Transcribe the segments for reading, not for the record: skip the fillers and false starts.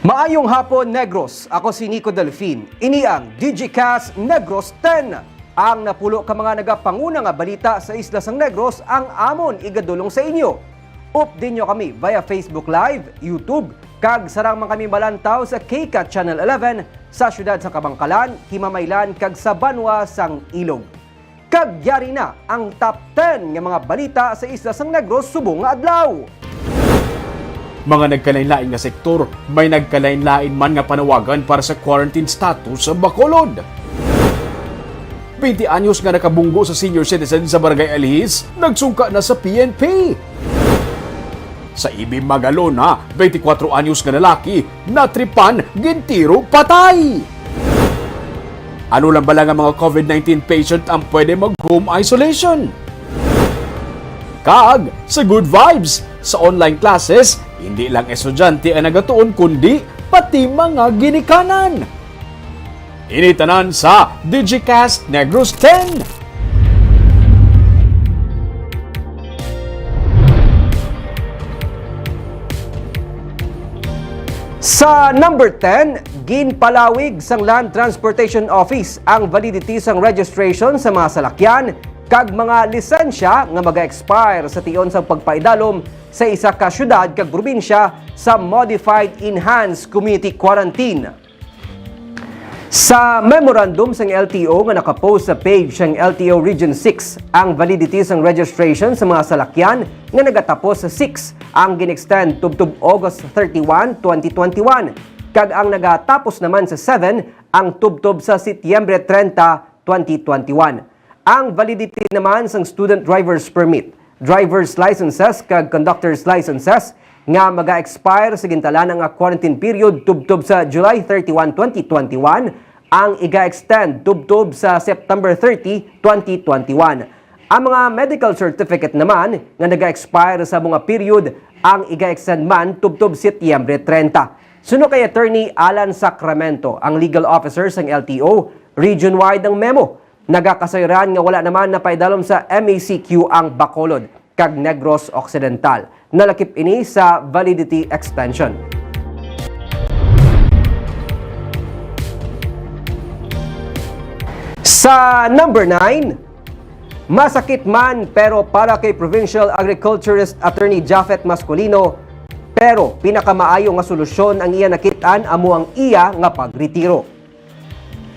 Maayong hapon, Negros. Ako si Nico Delfin. Ini ang DigiCast Negros 10. Ang napulo ka mga nagapanguna nga balita sa Isla sang Negros ang amon igadulong sa inyo. Update nyo kami via Facebook Live, YouTube, kag sarang man kami malantaw sa KCAT Channel 11 sa syudad sa Kabangkalan, Himamaylan, kag sa Banwa sang Ilog. Kag yari na ang top 10 nga mga balita sa Isla sang Negros subong nga adlaw. Mga nagkalain-lain nga sektor, may nagkalain-lain man nga panawagan para sa quarantine status sa Bacolod. 20 anyos nga nakabunggo sa senior citizen sa Barangay Alihis, nagsungka na sa PNP. Sa Ibim Magalona, 24 anyos nga lalaki, natripan, gintiro, patay. Ano lang ba lang ang mga COVID-19 patient ang pwede mag-home isolation? Kag, sa good vibes, sa online classes, hindi lang estudyante ang nagatuon kundi pati mga ginikanan. Initanan sa DigiCast Negros 10. Sa number 10, ginpalawig sang Land Transportation Office ang validity sang registration sa mga salakyan kag mga lisensya nga maga-expire sa tion sang pagpaidalom sa isa ka syudad kag probinsya sa Modified Enhanced Community Quarantine. Sa memorandum sang LTO nga nakapost sa page sang LTO Region 6, ang validity sang registration sa mga salakyan nga nagatapos sa 6 ang ginextend tubtub August 31, 2021 kag ang nagatapos naman sa 7 ang tubtub sa Setyembre 30, 2021. Ang validity naman sang student driver's permit, driver's licenses kag conductor's licenses nga maga-expire sa gintalanang nga quarantine period tubtob sa July 31, 2021 ang iga-extend tubtob sa September 30, 2021. Ang mga medical certificate naman nga naga-expire sa mga period ang iga-extend man tubtob Setyembre 30. Suno kay Attorney Alan Sacramento, ang legal officer sang LTO, region-wide ang memo. Nagakasayran nga wala naman na paidalom sa MACQ ang Bacolod kag Negros Occidental. Nalakip ini sa validity extension. Sa number 9, masakit man pero para kay Provincial Agriculturist Attorney Jafet Mascolino, pero pinakamaayo nga solusyon ang iya nakitaan amo ang iya nga pagretiro.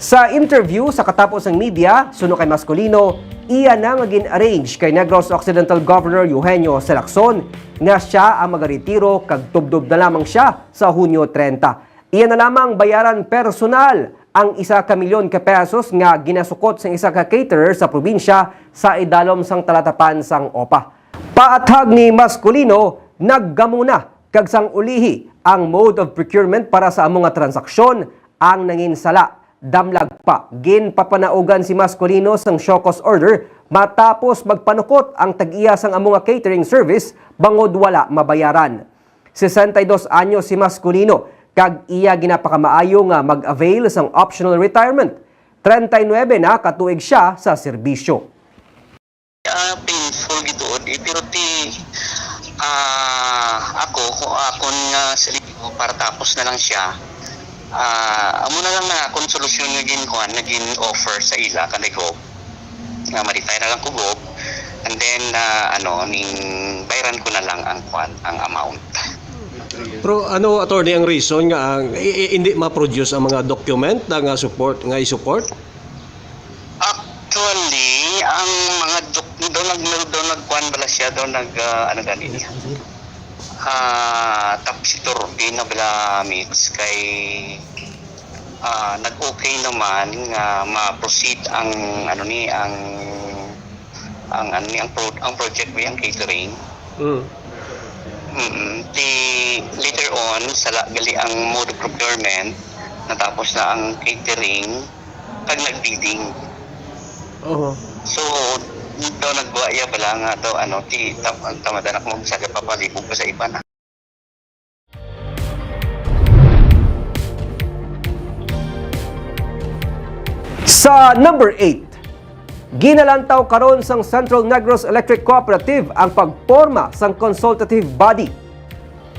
Sa interview sa katapos ng media, suno kay Mascolino, iya na magin-arrange kay Negros Occidental Governor Eugenio Salacson nga siya ang magaretiro kag tubdob na lamang siya sa Hunyo 30. Iya na lamang bayaran personal ang 1 milyon ka pesos nga ginasukot sa isa ka caterer sa probinsya sa idalom sang talatapan sang OPA. Paathag ni Mascolino, naggamuna kag sang ulihi ang mode of procurement para sa among nga transaksyon ang nanginsala. Damlag pa, ginpapanaugan si Mascolino sang show cause order matapos magpanukot ang tag-iya sang among catering service bangod wala mabayaran. 62 anyos si Mascolino kag iya ginapakamaayo nga mag-avail sang optional retirement. 39 na katuig siya sa serbisyo. Painful gituod pero ako nga saligo para tapos na lang siya. Amo na lang na kung solusyon naging offer sa ila kanay Gob nga ma-retire na lang ko Gob and then ning bayaran ko na lang ang amount. Pero attorney, ang reason nga hindi ma-produce ang mga document nga support nga i-support? Actually, ang mga doon nagkuan bala siya doon ganito. Tapos si Turbin na bala mix kay nag-okay naman nga ma-proceed ang project ba yung catering. Later on gali ang mode of procurement natapos na ang catering kag nag-bidding. So daw nagbuaya bala nga daw tamadanak mo sa papalibog pa sa iba na. Sa number 8, Ginalantaw karon sang Central Negros Electric Cooperative ang pagporma sang consultative body.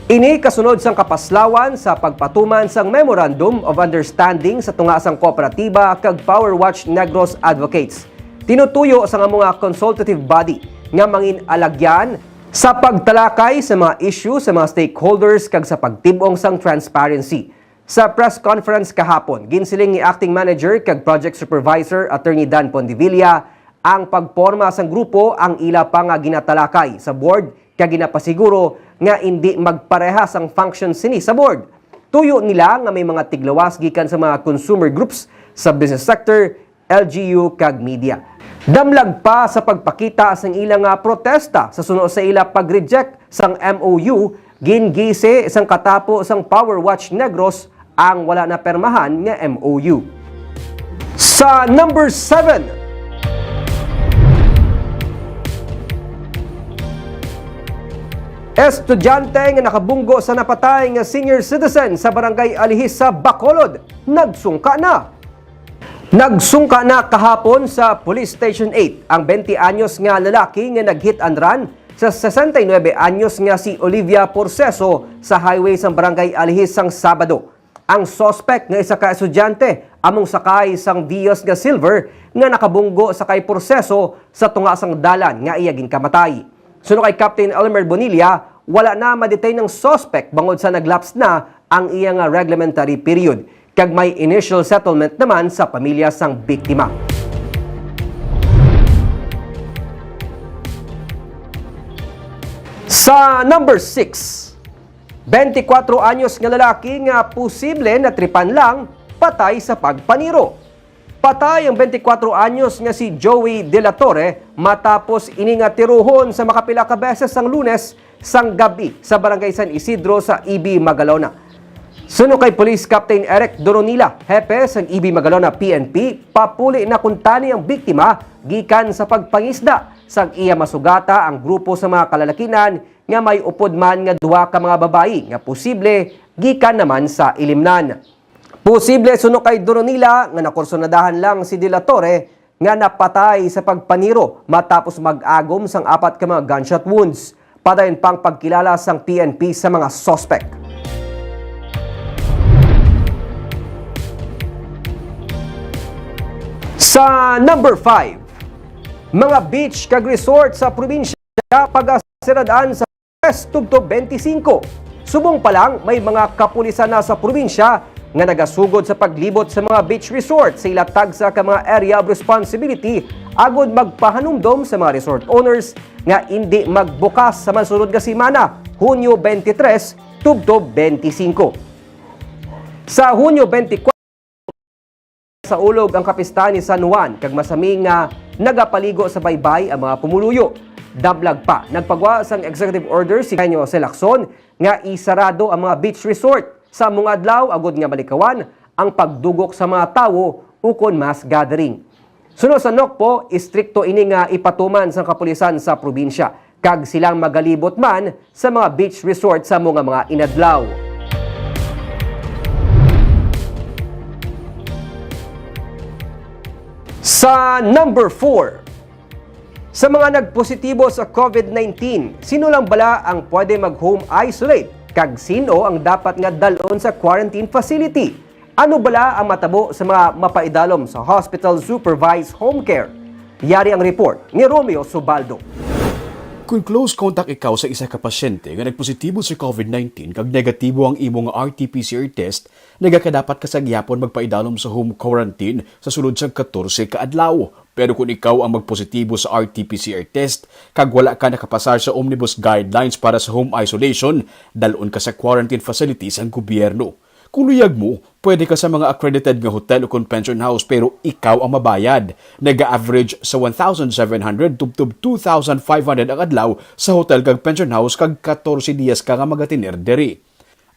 Ini kasunod sang kapaslawan sa pagpatuman sang Memorandum of Understanding sa tunga sang kooperatiba kag Power Watch Negros Advocates. Tinutuyo sa nga mga consultative body nga mangin alagyan sa pagtalakay sa mga issue sa mga stakeholders kag sa pagtibong sang transparency. Sa press conference kahapon, ginsiling ni Acting Manager kag Project Supervisor Attorney Dan Pondevilla ang pagporma sang grupo ang ila pa nga ginatalakay sa board kag ginapasiguro nga hindi magparehas ang functions sini sa board. Tuyo nila nga may mga tiglawas gikan sa mga consumer groups sa business sector, LGU kag media. Damlag pa sa pagpakita sang ilang protesta sa suno sa ila pag-reject sang MOU, gingise sang katapo sang Power Watch Negros ang wala na permahan nga MOU. Sa number 7, estudyante nga nakabunggo sa napatay nga senior citizen sa barangay Alihis sa Bacolod, nagsungka na. Nagsungka na kahapon sa Police Station 8 ang 20 anyos nga lalaki nga nag-hit and run sa 69 anyos nga si Olivia Porceso sa highway sa barangay Alihis sang Sabado. Ang suspect nga isa ka estudyante among sakay sang Vios nga silver nga nakabunggo sa kay Porceso sa tunga sang dalan nga iyaging kamatay. Suno kay Captain Elmer Bonilla, wala na ma-detain ng suspect bangod sa naglapse na ang iyang reglementary period. Kag may initial settlement naman sa pamilya sang biktima. Sa number 6, 24 anyos nga lalaki nga posible na tripan lang patay sa pagpaniro. Patay ang 24 anyos nga si Joey De La Torre matapos iningatiruhon sa makapila ka beses sang Lunes sang gabi sa barangay San Isidro sa EB Magalona. Suno kay Police Captain Eric Doronila, hepe sang EB Magalona PNP, papuli na kuntani ang biktima gikan sa pagpangisda sang iya masugata ang grupo sa mga kalalakinan nga may upod man nga duha ka mga babayi nga posible gikan naman sa ilimnan. Posible suno kay Doronila nga nakursonadahan lang si De La Torre nga napatay sa pagpaniro matapos mag-agom sang 4 ka mga gunshot wounds. Padayon pang pagkilala sang PNP sa mga suspect. Sa number 5, mga beach kag resort sa probinsya pag-asiradaan sa tubtob 25. Subong pa lang may mga kapulisan na sa probinsya nga nagasugod sa paglibot sa mga beach resort sa ilatag sa mga area of responsibility agod magpahanumdom sa mga resort owners nga hindi magbukas sa masunod nga semana, Hunyo 23 tubtob 25. Sa Hunyo 24 sa ulog ang kapistahan ni San Juan kag masaming nga nagapaligo sa baybay ang mga pumuluyo. Dablag pa, nagpagawa sang executive order si Genyo Selacson nga isarado ang mga beach resort sa mga adlaw agod nga malikawan ang pagdugok sa mga tawo ukon mass gathering. Sunod sa NOCPO, istrikto ini nga ipatuman sa kapulisan sa probinsya kag silang magalibot man sa mga beach resort sa mga inadlaw. Sa number 4, sa mga nagpositibo sa COVID-19, sino lang bala ang pwede mag-home isolate? Kag sino ang dapat nga dalon sa quarantine facility? Ano bala ang matabo sa mga mapaidalom sa hospital supervised home care? Yari ang report ni Romeo Subaldo. Kung close contact ikaw sa isa ka pasyente nga nagpositibo sa COVID-19 kag negatibo ang imong RT-PCR test, nagakadapat ka sa gyapon magpaidalom sa home quarantine sa sulod sa 14 ka adlaw. Pero kung ikaw ang magpositibo sa RT-PCR test kag wala ka nakapasar sa omnibus guidelines para sa home isolation, dalon ka sa quarantine facilities ang gobyerno. Kung luyag mo, pwede ka sa mga accredited nga hotel o convention house pero ikaw ang mabayad. Nag-average sa 1,700 tubtob 2,500 ang adlaw sa hotel kag pension house kag 14 dias ka nga magatinir diri.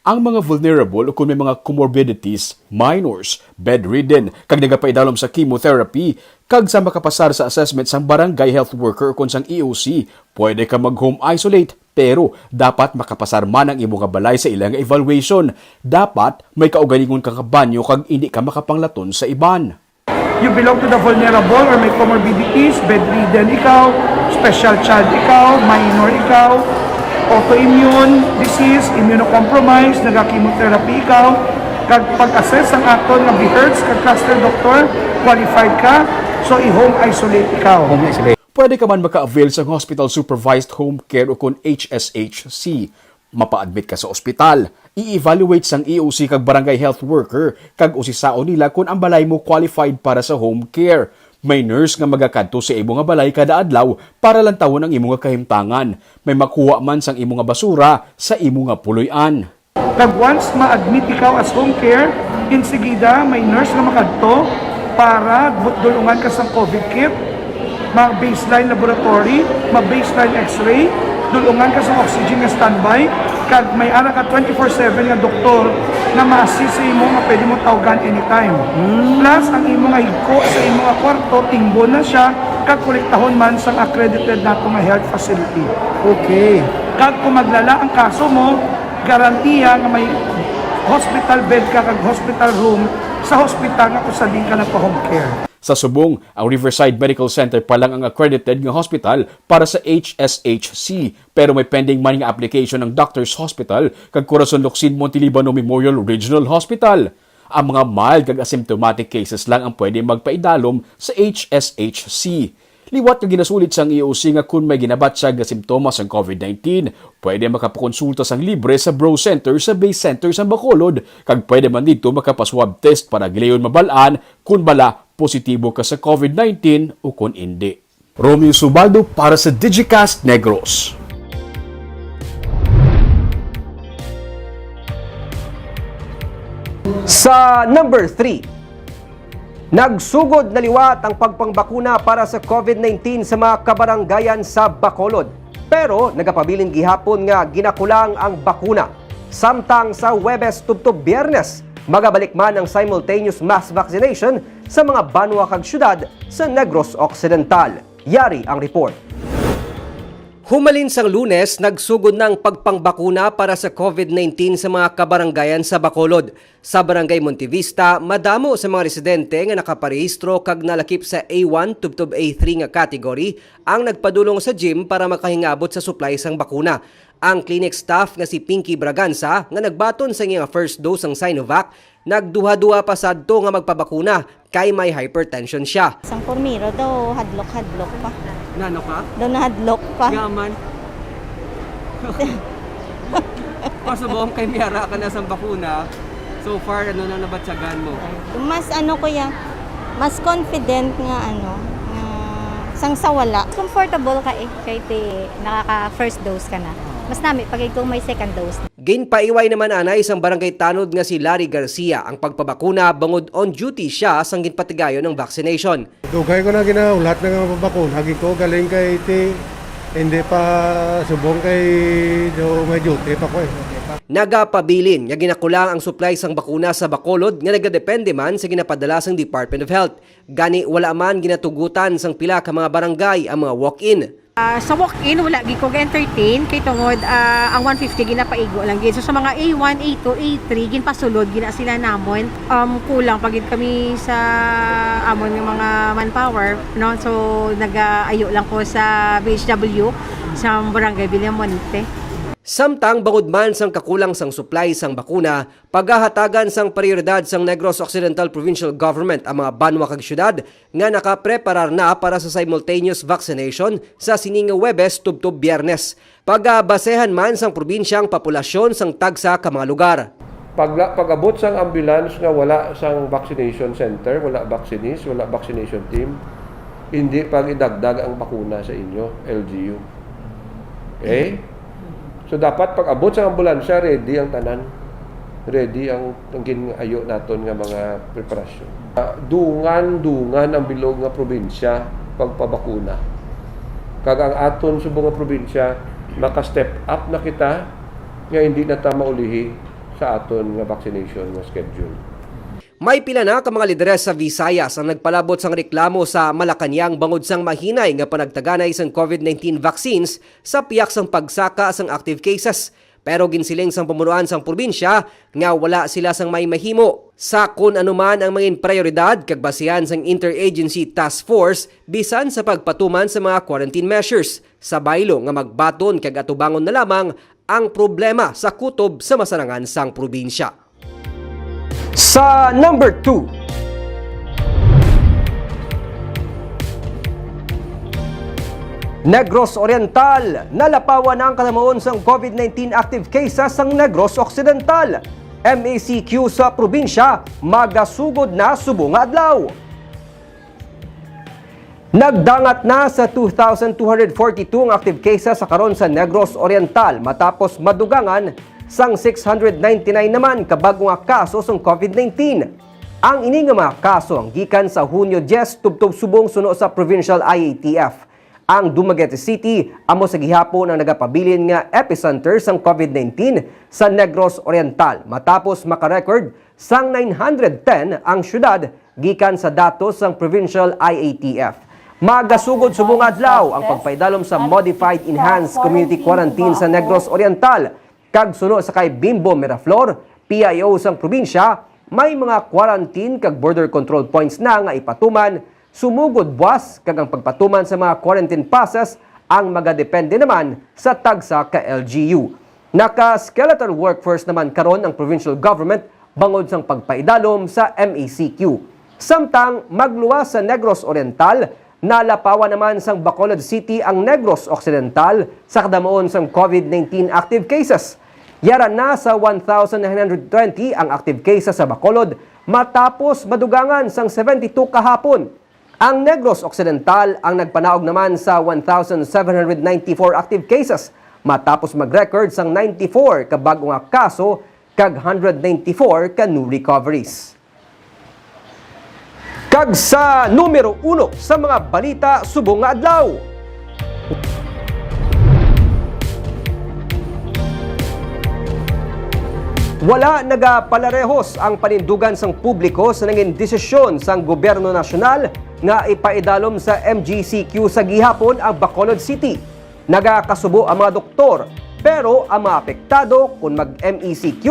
Ang mga vulnerable o kung may mga comorbidities, minors, bedridden, kag nagapaidalom sa chemotherapy, kag sa makapasar sa assessment sang barangay health worker o kung sang EOC, pwede ka mag-home isolate. Pero dapat makapasar man ang imong balay sa ilang evaluation. Dapat may kaugalingon kang kabanyo kag hindi ka makapanglaton sa iban. You belong to the vulnerable or may comorbidities, bedridden ikaw, special child ikaw, minor ikaw, autoimmune disease, immunocompromised, nagka-chemotherapy ikaw, kag pag-assess ang aton nga BHERTS kag cluster doctor, qualified ka, so i-home isolate ikaw. Pwede ka man maka-avail sa Hospital Supervised Home Care o kung HSHC. Mapa-admit ka sa ospital. I-evaluate sang EOC kag barangay health worker kag usisao nila kung ang balay mo qualified para sa home care. May nurse nga magakadto sa imo nga balay kada adlaw para lang tawon ang imo nga kahimtangan. May makuha man sang imo nga basura sa imo nga puloy-an. Kag once ma-admit ikaw as home care, insigida may nurse na makadto para dulungan ka sa COVID kit, ma-baseline laboratory, ma-baseline x-ray, dulungan ka sa oxygen nga standby, kag may ara ka 24/7 nga doktor na ma-assist sa imo nga pwede mo tawagan anytime. Plus, ang imo nga higko sa imo nga kwarto, tingbo na siya, kag kolektahon man sa accredited nato nga health facility. Okay. Kag kung maglala ang kaso mo, garantiya nga may hospital bed ka kag hospital room sa hospital nga kusadin ka na pa-home care. Sa Subong, ang Riverside Medical Center pa lang ang accredited nga hospital para sa HSHC. Pero may pending man nga application ng Doctors Hospital kag Corazon Locsin Montelibano Memorial Regional Hospital. Ang mga mild kag asymptomatic cases lang ang pwede magpaidalom sa HSHC. Liwat nga ginasulit sang EOC nga kung may ginabat siya nga simptomas ng COVID-19, pwede makapakonsulta sang libre sa Bro Center sa Base Center sa Bacolod, kag pwede man dito makapaswab test para gilayon mabalaan kung bala positibo ka sa COVID-19 o kung hindi. Romeo Subaldo para sa Digicast Negros. Sa number 3, nagsugod na liwat ang pagpangbakuna para sa COVID-19 sa mga kabaranggayan sa Bacolod. Pero nagapabilin gihapon nga ginakulang ang bakuna. Samtang sa Huwebes tubtob Biyernes, magabalik man ang simultaneous mass vaccination sa mga banwa kag syudad sa Negros Occidental. Yari ang report. Humalin sang Lunes, nagsugod ng pagpangbakuna para sa COVID-19 sa mga kabaranggayan sa Bacolod. Sa Barangay Montevista, madamo sa mga residente nga nakaparehistro kag nalakip sa A1 tubtob A3 nga category ang nagpadulong sa gym para makahingabot sa supply sang bakuna. Ang clinic staff nga si Pinky Braganza nga nagbaton sa nga first dose ng Sinovac, nagduha-duha pa sadto nga magpabakuna kay may hypertension siya. Sang pormiro daw, hadlok-hadlok pa. Nano ka? Daw na hadlok pa. Yaman. Pasubong kay miyara ka na sa bakuna. So far, ano na nabatsagan mo? Mas kuya, mas confident nga sang sawala. Comfortable ka kay nakaka first dose ka na. Mas nami pag ikaw may second dose. Ginpaiway naman anay isang barangay tanod nga si Larry Garcia ang pagpabakuna bangod on duty siya sang ginpatigayon ng vaccination. Dugay ko na ginaulat na nga mabakon. Hagi ko galing kay hindi pa subong kay may duty pa ko eh. Nagapabilin nga ginakulang ang supply sang bakuna sa Bacolod nga nagadepende man sa ginapadala sang Department of Health. Gani wala man ginatugutan sang pila ka mga barangay ang mga walk-in. Sa walk-in, wala gi ko entertain kay tungod ang 150 ginapaigo lang gid. So sa mga A1, A2, A3 ginpasulod gina sila namon. Kulang pagid kami sa amon ng mga manpower, no? So nagaayo lang ko sa BHW sa Barangay Villamonte. Samtang bangod man sang kakulang sang supply sang bakuna, paghahatagan sang prioridad sang Negros Occidental Provincial Government ang mga banwa kag syudad nga nakapreparar na para sa simultaneous vaccination sa sininga Huwebes tubtob Biyernes. Pagabasehan man sang probinsyang populasyon sang tagsa ka mga lugar. Pag-abot sang ambulance nga wala sang vaccination center, wala vaccinist, wala vaccination team, hindi pag idagdag ang bakuna sa inyo, LGU. Okay? So dapat pag abot sa ambulansya, ready ang tanan. Ready ang ginayo naton nga mga preparasyon. Dungan ang bilog nga probinsya pagpabakuna. Kag ang aton subong nga probinsya, maka-step up na kita nga hindi na ta maulihi sa aton nga vaccination nga schedule. May pila na ka mga lideres sa Visayas ang nagpalabot sang reklamo sa Malacañang bangod sang mahinay nga panagtaganay sang COVID-19 vaccines sa piyak sang pagsaka sang active cases. Pero ginsiling sang pamunuan sang probinsya nga wala sila sang may mahimo. Sa kun anuman ang mga prioridad kag basihan sang Interagency Task Force bisan sa pagpatuman sa mga quarantine measures. Sa baylo nga magbaton kag atubangon na lamang ang problema sa kutob sa masarangan sang probinsya. Sa number 2, Negros Oriental, nalapawan ang katamuon sang COVID-19 active cases sang Negros Occidental. MACQ sa probinsya, magasugod na subong nga adlaw. Nagdangat na sa 2,242 ang active cases sa karon sa Negros Oriental matapos madugangan sang 699 naman kabagong nga kaso sang COVID-19. Ang ini nga mga kaso ang gikan sa Hunyo 10 tubtob subong suno sa Provincial IATF. Ang Dumaguete City amo sa gihapon ang nagapabilin nga epicenter sang COVID-19 sa Negros Oriental matapos makarecord sang 910 ang syudad gikan sa datos sang Provincial IATF. Magasugod subong adlaw ang pagpaidalom sa Modified Enhanced Community Quarantine sa Negros Oriental. Kag suno sa kay Bimbo Miraflor, PIO sang probinsya, may mga quarantine kag border control points na nga ipatuman. Sumugod buwas kag ang pagpatuman sa mga quarantine passes ang magadepende naman sa tagsa ka LGU. Naka-skeletal workforce naman karon ang provincial government bangod sang pagpaidalom sa MACQ. Samtang magluwas sa Negros Oriental, nalapawan naman sang Bacolod City ang Negros Occidental sa kadamoon sang COVID-19 active cases. Yaran na sa 1,920 ang active cases sa Bacolod matapos madugangan sang 72 kahapon. Ang Negros Occidental ang nagpanaog naman sa 1,794 active cases matapos mag-record sang 94 ka bagong nga kaso kag 194 ka new recoveries. Kag sa numero 1 sa mga balita subong nga adlaw. Wala nagapalarehos ang panindugan sang publiko sa nangin desisyon sang gobyerno nasyonal nga ipaidalom sa MGCQ sa gihapon ang Bacolod City. Nagakasubo ang mga doktor, pero ang mga apektado kung mag-MECQ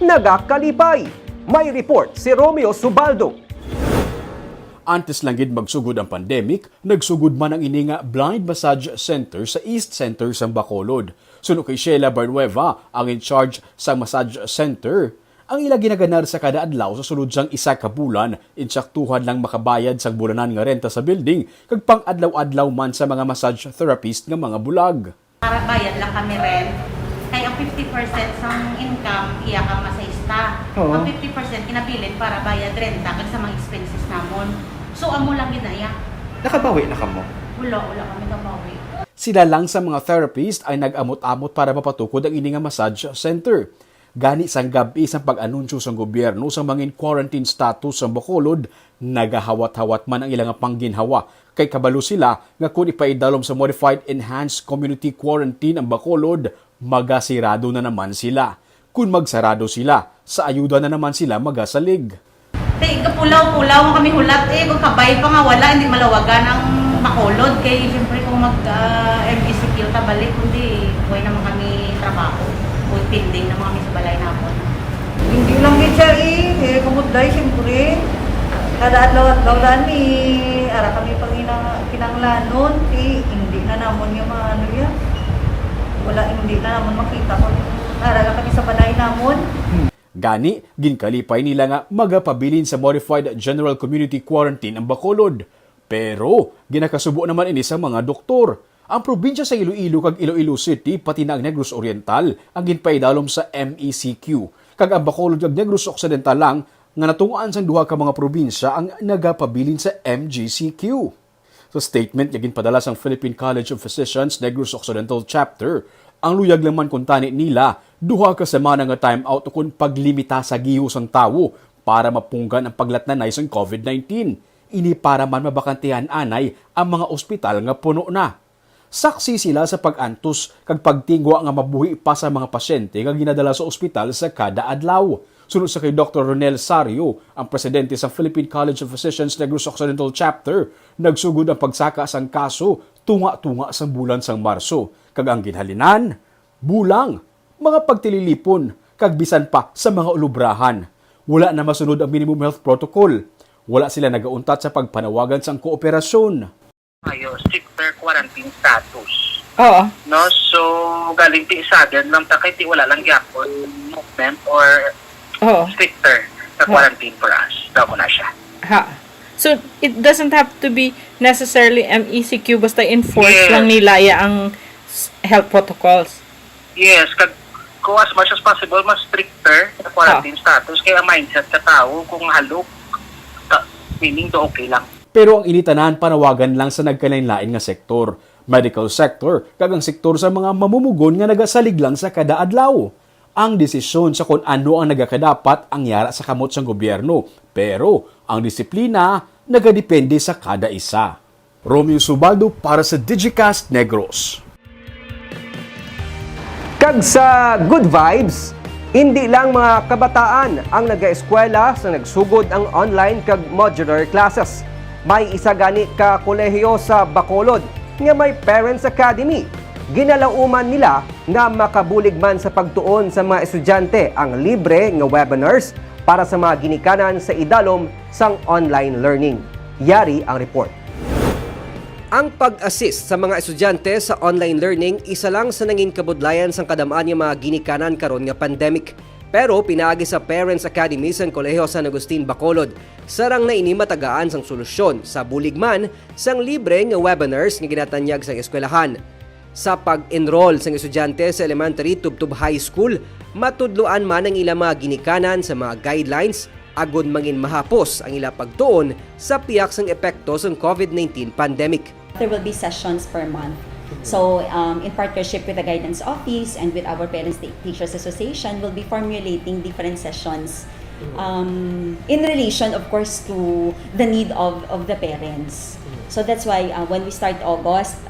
nagakalipay. May report si Romeo Subaldo. Antes lang gid magsugod ang pandemic, nagsugod man ang ini nga blind massage center sa East Center sa Bacolod. Suno kay Sheila Barnueva, ang in charge sa massage center, ang ila ginaganar sa kada adlaw sa sulod sang isa ka bulan, insaktuhan lang makabayad sang bulanan nga renta sa building, kag pang adlaw-adlaw man sa mga massage therapist nga mga bulag. Para bayad lang kami rent, kaya ang 50% sang income iya ka masayista. Ang 50% kinabilin para bayad renta kag sa mga expenses namon. So amo lang ginaya. Nakabawi na kamo? Wala kami kabawi. Sila lang sa mga therapist ay nag-amot-amot para mapatukod ang ini nga massage center. Gani sang gabi sang pag-anunsyo sang gobyerno sa mga quarantine status sa Bacolod, nagahawat-hawat man ang ilang pangginhawa. Kay kabalo sila nga kung ipaidalom sa Modified Enhanced Community Quarantine ang Bacolod, magasirado na naman sila. Kung magsarado sila, sa ayuda na naman sila magasalig. Kapulaw-pulaw kami hulat kung kabay pa nga wala, hindi malawagan ang Bacolod. Kaya siyempre kung mag-MGCQ tabalik, kundi buhay naman kami trabaho. Buhay pending naman kami sa balay namon. Hindi lang din siya kumudlay siyempre. Kada adlaw-adlaw lang ara kami pang kinanglanon, hindi na namon yung mga ano yan. Hindi na namon makita kung ara lang kami sa balay namon. Gani, ginkalipay nila nga magapabilin sa Modified General Community Quarantine ang Bacolod. Pero, ginakasubo naman ini sa mga doktor. Ang probinsya sa Iloilo kag Iloilo City, pati na ang Negros Oriental, ang ginpaidalom sa MECQ. Kag ang Bacolod kag Negros Occidental lang, nga natunguan sang duha ka mga probinsya ang nagapabilin sa MGCQ. Sa statement nga ginpadala sang Philippine College of Physicians Negros Occidental Chapter, ang luyag laman kung tani nila, duha ka semana nga time out kung paglimita sa gihos ang tawo para mapunggan ang paglatnanay sa COVID-19. Ini para man mabakantihan anay ang mga ospital nga puno na. Saksi sila sa pag-antos kag pagtingwa nga mabuhi pa sa mga pasyente nga ginadala sa ospital sa kada adlaw. Sunod sa kay Dr. Ronel Sario, ang presidente sa Philippine College of Physicians Negros Occidental Chapter, nagsugod ang pagsaka sang kaso tunga-tunga sa bulan sang Marso. Kag ang ginhalinan, bulang mga pagtililipon, kag bisan pa sa mga ulubrahan. Wala na masunod ang minimum health protocol. Wala sila nagauntat sa pagpanawagan sang kooperasyon. Stricter quarantine status. Oo. No, so galing ti isa din lang ta kay ti wala lang gyapon movement or Oo. stricter na quarantine for us. Daw na siya. Ha. So, it doesn't have to be necessarily MECQ, basta enforce Yes. lang nila ang health protocols. Yes, kung as much as possible mas stricter na quarantine status kaya mindset sa tao kung halok meaning do okay lang. Pero ang initanan panawagan lang sa nagkalain-lain nga sektor, medical sector, kag ang sektor sa mga mamumugon nga nagasalig lang sa kada adlaw. Ang desisyon sa kung ano ang nagakadapat ang yara sa kamot sang gobyerno, pero ang disiplina nagadepende sa kada isa. Romeo Subaldo para sa Digicast Negros. Kag sa good vibes, hindi lang mga kabataan ang nag-eskwela sa nagsugod ang online kag modular classes. May isa gani ka kolehiyo sa Bacolod nga may Parents Academy. Ginalauman nila nga makabulig man sa pagtuon sa mga estudyante ang libre nga webinars para sa mga ginikanan sa idalom sang online learning. Yari ang report. Ang pag-assist sa mga estudyante sa online learning isa lang sa nanging kabudlayan sang kadamaan nga mga ginikanan karon nga pandemic. Pero pinaagi sa Parents Academy sa Kolehiyo San Agustin, Bacolod, sarang na ini matagaan sang solusyon sa buligman sang libre nga webinars nga ginatanyag sa eskwelahan. Sa pag-enroll sang estudyante sa elementary tubtub high school, matudluan man ang ilang mga ginikanan sa mga guidelines agon mangin mahapos ang ilang pagtuon sa piyak sang epekto sang COVID-19 pandemic. There will be sessions per month. So, in partnership with the Guidance Office and with our Parents Teachers Association, we'll be formulating different sessions in relation, of course, to the need of the parents. So that's why when we start August,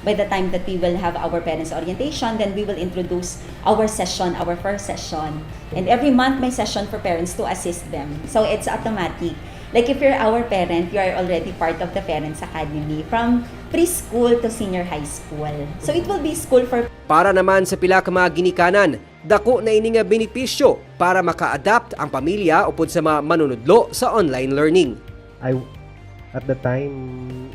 by the time that we will have our parents orientation, then we will introduce our session, our first session. And every month may session for parents to assist them. So it's automatic. Like if you're our parent, you are already part of the Parents Academy from preschool to senior high school. So it will be school for... Para naman sa pila ka mga ginikanan, dako na ini nga benepisyo para maka-adapt ang pamilya upod sa mga manunudlo sa online learning. At the time,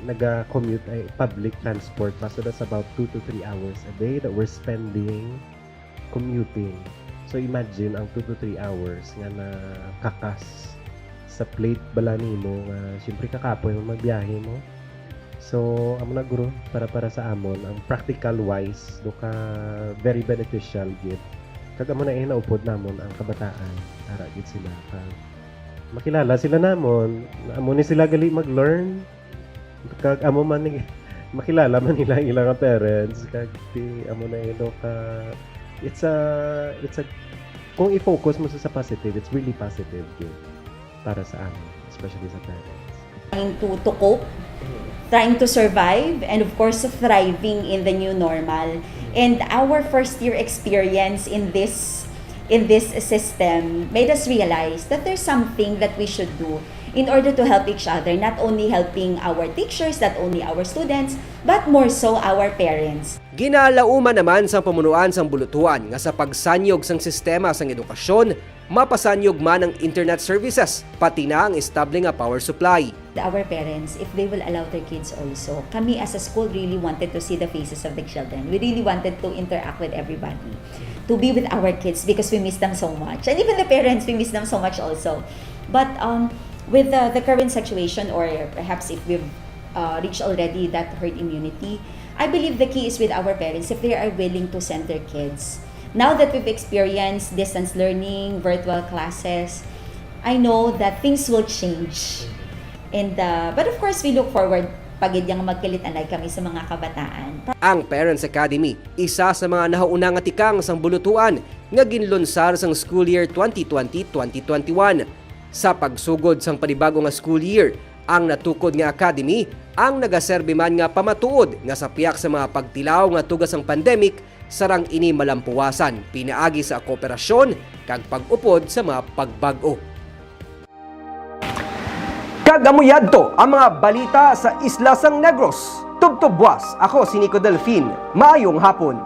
nag-commute ay public transport pa. So that's about 2 to 3 hours a day that we're spending commuting. So imagine ang 2 to 3 hours nga nakakas sa plate bala nimo nga syempre kakapoy mo magbiyahe mo. So amo na guro para sa amon ang practical wise do ka very beneficial gid. Kag amo na naupod namon ang kabataan ara gid sila ka makilala sila namon, amo ni sila gali mag-learn. Kag amo man ni makilala man nila ilang parents kag ti amo na ino ka it's a kung i-focus mo sa positive, it's really positive gid para sa amin, especially sa parents. Trying to cope, trying to survive, and of course, thriving in the new normal. And our first year experience in this system made us realize that there's something that we should do in order to help each other, not only helping our teachers, not only our students, but more so our parents. Ginalauman naman sa pamunuan sang bulutuan nga sa pagsanyog sang sistema sang edukasyon, mapasanyog man ang internet services, pati na ang estable nga power supply. Our parents, if they will allow their kids also, kami as a school really wanted to see the faces of the children. We really wanted to interact with everybody, to be with our kids because we miss them so much. And even the parents, we miss them so much also. But with the current situation, or perhaps if we've reached already that herd immunity, I believe the key is with our parents if they are willing to send their kids. Now that we've experienced distance learning, virtual classes, I know that things will change. And but of course, we look forward pagid yang magkilit-anay kami sa mga kabataan. Ang Parents Academy, isa sa mga nahauna nga tikang sang bulutuan nga ginlunsar sang school year 2020-2021. Sa pagsugod sang panibago nga school year, ang natukod nga academy ang nagaserbi man nga pamatuod nga sa piyak sa mga pagtilaw nga tugas sang pandemic sarang ini malampuwasan pinaagi sa kooperasyon kag pag-upod sa mga pagbag-o. Kagamuyadto ang mga balita sa Isla Sang Negros. Tubtubwas, ako si Nico Delfin. Maayong hapon.